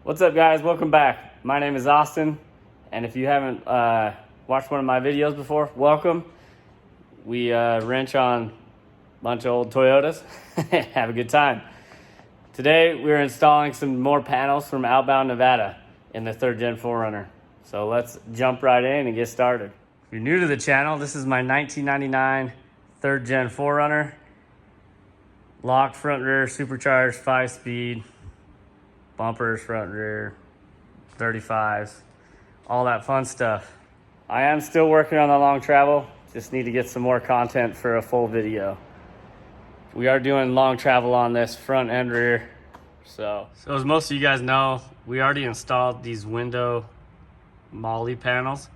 What's up, guys? Welcome back. My name is Austin, and if you haven't watched one of my videos before, welcome. We wrench on a bunch of old Toyotas. Have a good time. Today, we're installing some more panels from Outbound, Nevada in the 3rd Gen 4Runner. So let's jump right in and get started. If you're new to the channel, this is my 1999 3rd Gen 4Runner. Locked front rear, supercharged, 5-speed. Bumpers, front rear, 35s, all that fun stuff. I am still working on the long travel. Just need to get some more content for a full video. We are doing long travel on this front and rear. So as most of you guys know, we already installed these window Molle panels.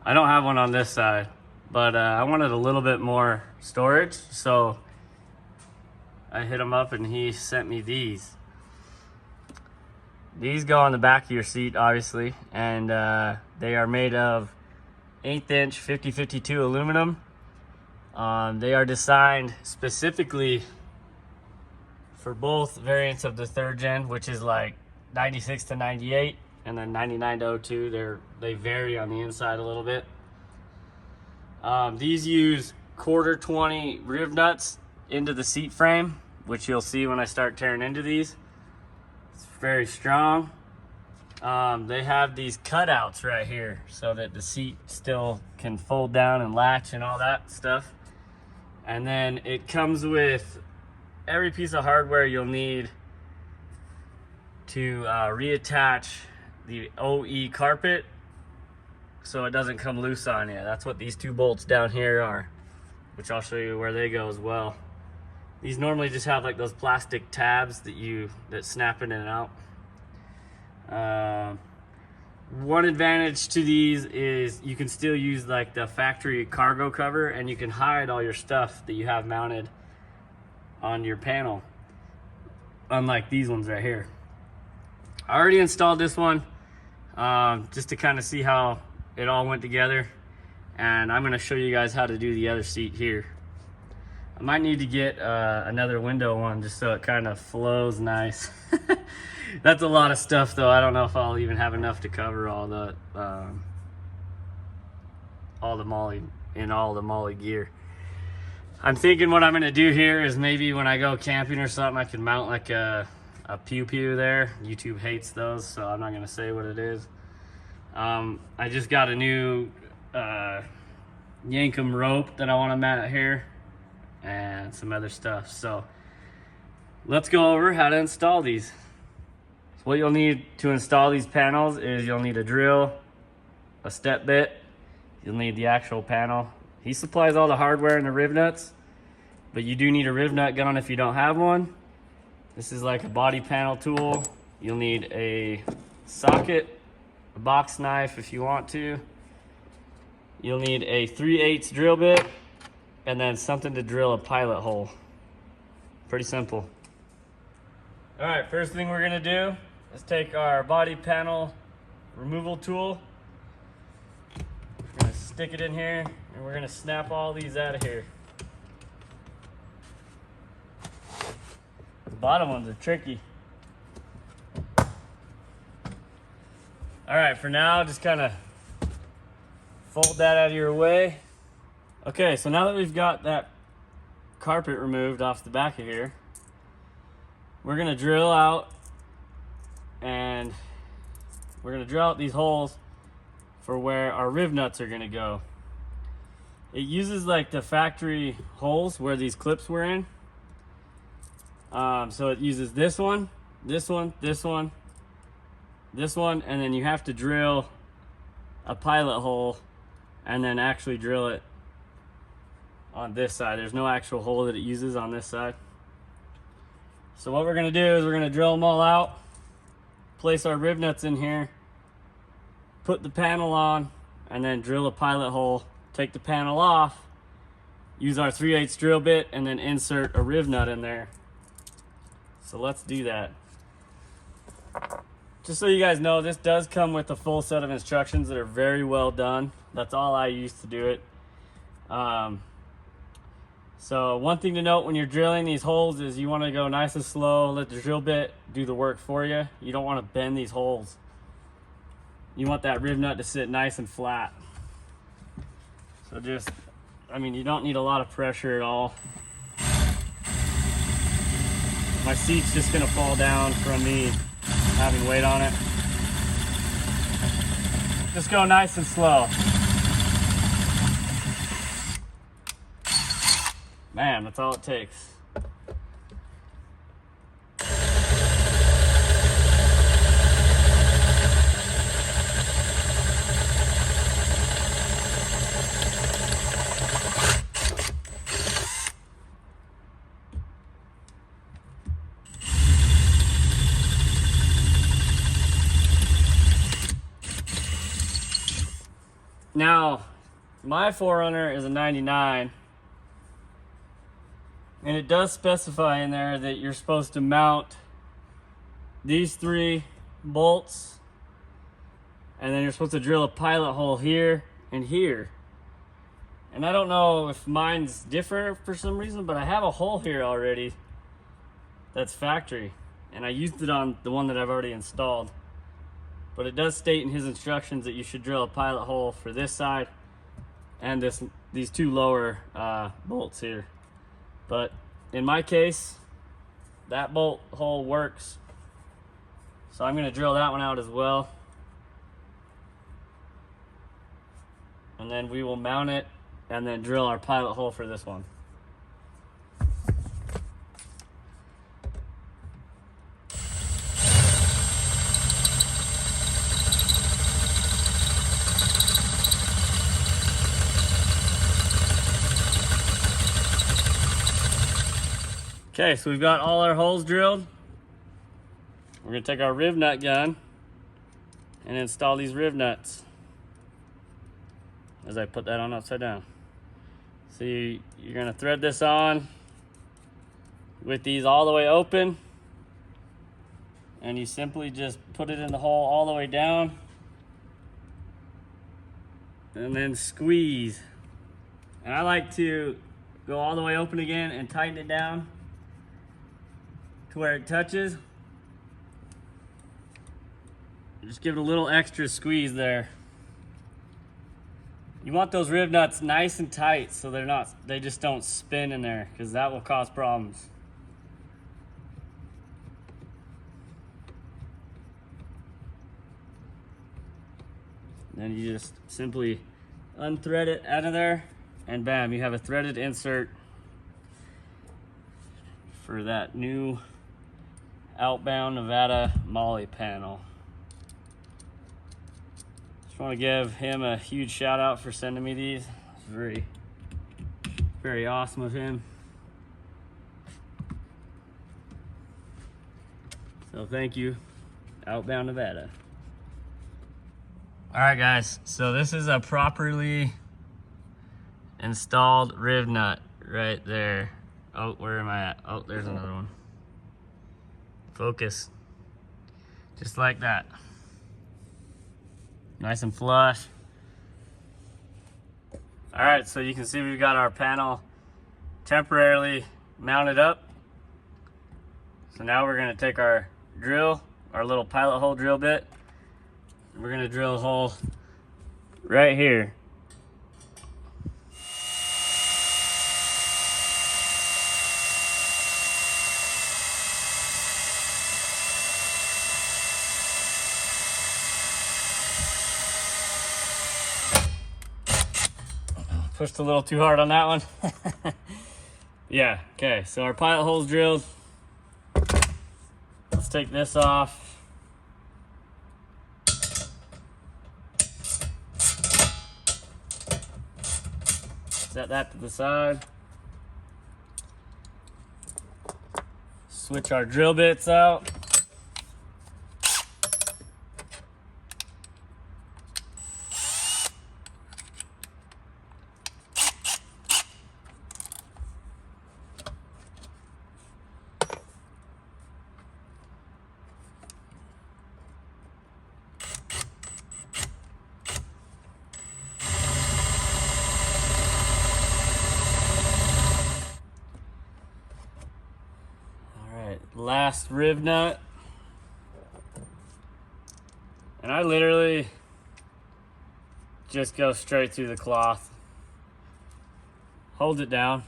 I don't have one on this side, but I wanted a little bit more storage. So I hit him up and he sent me these. These go on the back of your seat, obviously, and they are made of 1/8 inch 5052 aluminum. They are designed specifically for both variants of the 3rd Gen, which is like 96 to 98, and then 99 to 02. They vary on the inside a little bit. These use 1/4 riv nuts into the seat frame, which you'll see when I start tearing into these. Very strong. They have these cutouts right here so that the seat still can fold down and latch and all that stuff. And then it comes with every piece of hardware you'll need to reattach the OE carpet so it doesn't come loose on you. That's what these 2 bolts down here are, which I'll show you where they go as well. These normally just have like those plastic tabs that snap in and out. One advantage to these is you can still use like the factory cargo cover, and you can hide all your stuff that you have mounted on your panel, unlike these ones right here. I already installed this one just to kind of see how it all went together, and I'm going to show you guys how to do the other seat here. I might need to get another window one just so it kind of flows nice. That's a lot of stuff though. I don't know if I'll even have enough to cover all the Molle gear. I'm thinking what I'm gonna do here is maybe when I go camping or something, I can mount like a pew there. YouTube hates those, so I'm not gonna say what it is. I just got a new Yankum rope that I want to mount here, and some other stuff. So let's go over how to install these. So what you'll need to install these panels is you'll need a drill, a step bit, you'll need the actual panel. He supplies all the hardware and the riv nuts, but you do need a riv nut gun if you don't have one. This is like a body panel tool. You'll need a socket, a box knife if you want to. You'll need a 3/8 drill bit, and then something to drill a pilot hole. Pretty simple. All right, first thing we're gonna do is take our body panel removal tool. We're gonna stick it in here, and we're gonna snap all these out of here. The bottom ones are tricky. All right, for now, just kind of fold that out of your way. Okay, so now that we've got that carpet removed off the back of here, we're gonna drill out these holes for where our riv nuts are gonna go. It uses like the factory holes where these clips were in. So it uses this one, this one, this one, this one, and then you have to drill a pilot hole and then actually drill it on this side. There's no actual hole that it uses on this side. So what we're gonna do is we're gonna drill them all out, place our riv nuts in here, put the panel on, and then drill a pilot hole, take the panel off, use our 3/8 drill bit, and then insert a riv nut in there. So let's do that. Just so you guys know, this does come with a full set of instructions that are very well done. That's all I use to do it. So one thing to note when you're drilling these holes is you want to go nice and slow, let the drill bit do the work for you. You don't want to bend these holes. You want that riv nut to sit nice and flat. So just, I mean, you don't need a lot of pressure at all. My seat's just gonna fall down from me having weight on it. Just go nice and slow. Man, that's all it takes. Now, my 4Runner is a 99, and it does specify in there that you're supposed to mount these 3 bolts, and then you're supposed to drill a pilot hole here and here. And I don't know if mine's different for some reason, but I have a hole here already that's factory, and I used it on the one that I've already installed. But it does state in his instructions that you should drill a pilot hole for this side and these 2 lower bolts here. But in my case, that bolt hole works. So I'm going to drill that one out as well. And then we will mount it and then drill our pilot hole for this one. Okay, so we've got all our holes drilled. We're gonna take our riv nut gun and install these riv nuts. As I put that on upside down. So you're gonna thread this on with these all the way open, and you simply just put it in the hole all the way down and then squeeze. And I like to go all the way open again and tighten it down to where it touches. Just give it a little extra squeeze there. You want those riv nuts nice and tight so they just don't spin in there, because that will cause problems. Then you just simply unthread it out of there, and bam, you have a threaded insert for that new Outbound Nevada Molle panel. Just want to give him a huge shout out for sending me these. It's very, very awesome of him. So thank you, Outbound Nevada. All right, guys, so this is a properly installed riv nut right there. Oh, where am I at? Oh, there's another one. Focus. Just like that. Nice and flush. All right, so you can see we've got our panel temporarily mounted up. So now we're gonna take our drill, our little pilot hole drill bit, and we're gonna drill a hole right here. Pushed a little too hard on that one. Yeah, okay, so our pilot hole's drilled. Let's take this off. Set that to the side. Switch our drill bits out. last riv nut. And I literally just go straight through the cloth. Hold it down.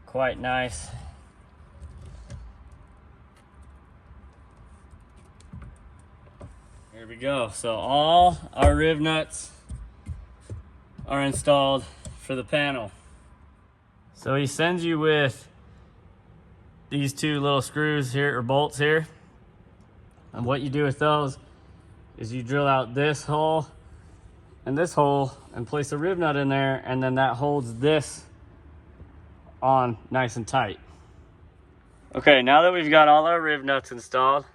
Quite nice. Here we go. So all our riv nuts are installed for the panel. So he sends you with these two little screws here, or bolts here. And what you do with those is you drill out this hole and this hole and place a riv nut in there, and then that holds this on nice and tight. Okay, now that we've got all our riv nuts installed,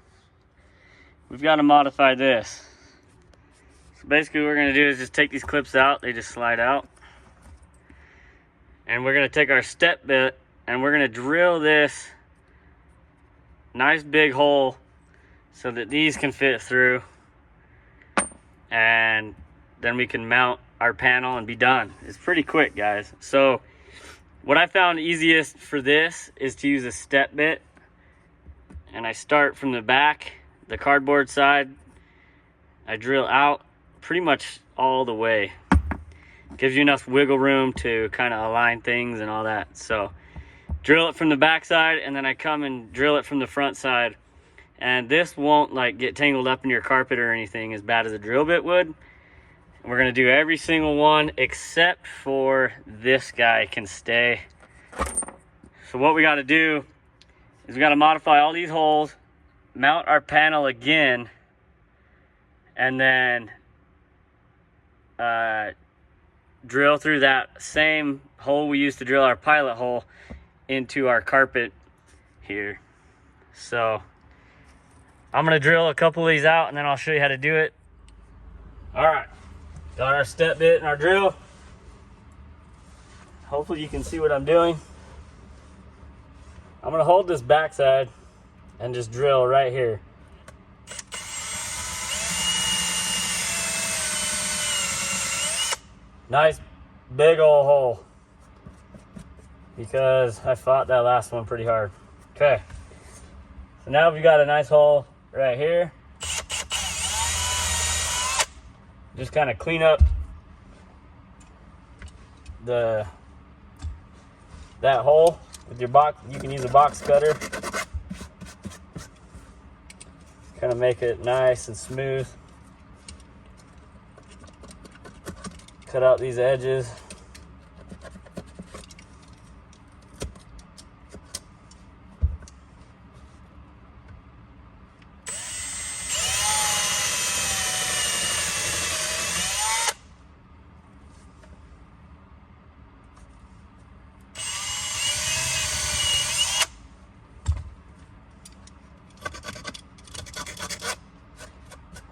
we've got to modify this. So basically what we're going to do is just take these clips out. They just slide out. And we're going to take our step bit and we're going to drill this nice big hole so that these can fit through, and then we can mount our panel and be done. It's pretty quick, guys. So what I found easiest for this is to use a step bit, and I start from the back, the cardboard side. I drill out pretty much all the way. Gives you enough wiggle room to kind of align things and all that. So drill it from the back side, and then I come and drill it from the front side. And this won't like get tangled up in your carpet or anything as bad as a drill bit would. And we're gonna do every single one except for this guy can stay. So what we gotta do is we gotta modify all these holes, mount our panel again, and then drill through that same hole we used to drill our pilot hole into our carpet here. So I'm gonna drill a couple of these out and then I'll show you how to do it. All right, got our step bit and our drill. Hopefully you can see what I'm doing. I'm gonna hold this backside and just drill right here. Nice big old hole, because I fought that last one pretty hard. Okay, so now we've got a nice hole right here. Just kind of clean up that hole with your box. You can use a box cutter. Kind of make it nice and smooth. Cut out these edges.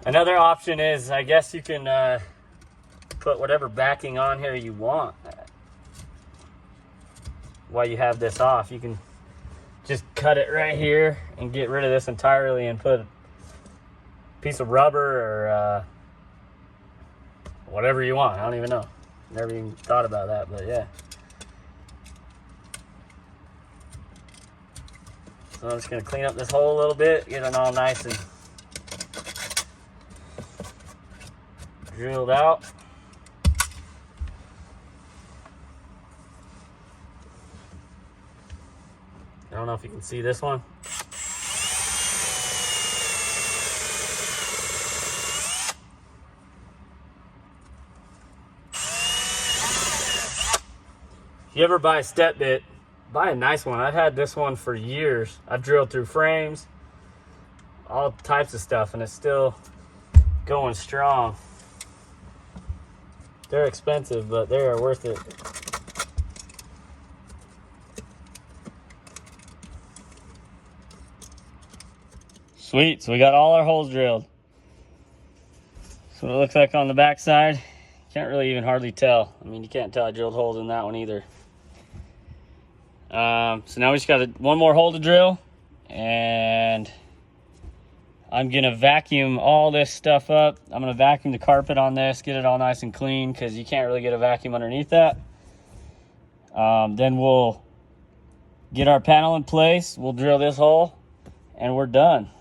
Another option is, I guess you can put whatever backing on here you want while you have this off. You can just cut it right here and get rid of this entirely and put a piece of rubber or whatever you want. I don't even know. Never even thought about that, but yeah. So I'm just gonna clean up this hole a little bit, get it all nice and drilled out. I don't know if you can see this one. If you ever buy a step bit, buy a nice one. I've had this one for years. I've drilled through frames, all types of stuff, and it's still going strong. They're expensive, but they are worth it. Sweet, so we got all our holes drilled. So what it looks like on the back side, can't really even hardly tell. I mean, you can't tell I drilled holes in that one either. So now we just got one more hole to drill, and I'm gonna vacuum all this stuff up. I'm gonna vacuum the carpet on this, get it all nice and clean, because you can't really get a vacuum underneath that. Then we'll get our panel in place. We'll drill this hole, and we're done.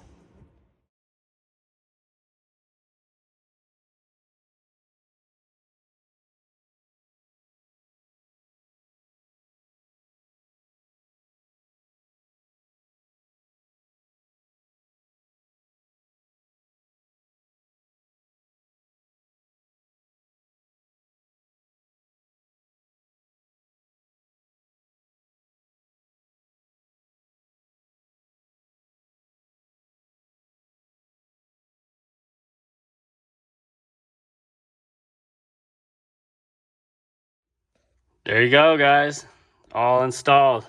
There you go, guys. All installed.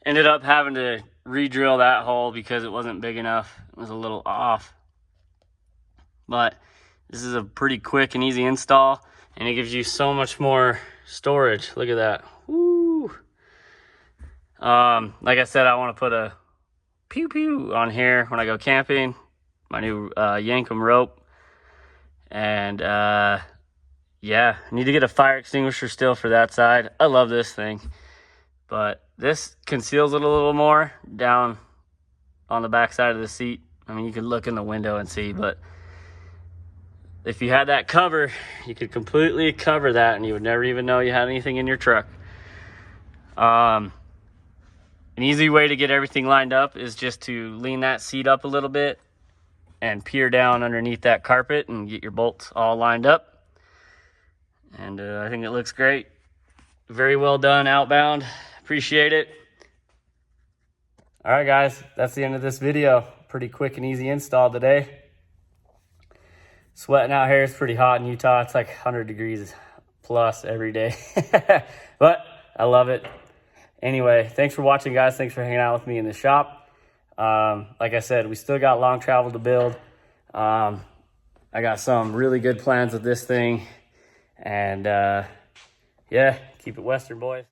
Ended up having to re-drill that hole because it wasn't big enough. It was a little off. But this is a pretty quick and easy install, and it gives you so much more storage. Look at that. Woo! Like I said, I want to put a pew pew on here when I go camping. My new Yankum rope. And yeah, I need to get a fire extinguisher still for that side. I love this thing, but this conceals it a little more down on the back side of the seat. I mean, you can look in the window and see, but if you had that cover, you could completely cover that and you would never even know you had anything in your truck. An easy way to get everything lined up is just to lean that seat up a little bit and peer down underneath that carpet and get your bolts all lined up. And I think it looks great. Very well done, Outbound. Appreciate it. All right, guys, that's the end of this video. Pretty quick and easy install today. Sweating out here. It's pretty hot in Utah. It's like 100 degrees plus every day. But I love it. Anyway, thanks for watching, guys. Thanks for hanging out with me in the shop. Like I said, we still got long travel to build. I got some really good plans with this thing. And yeah, keep it Western, boys.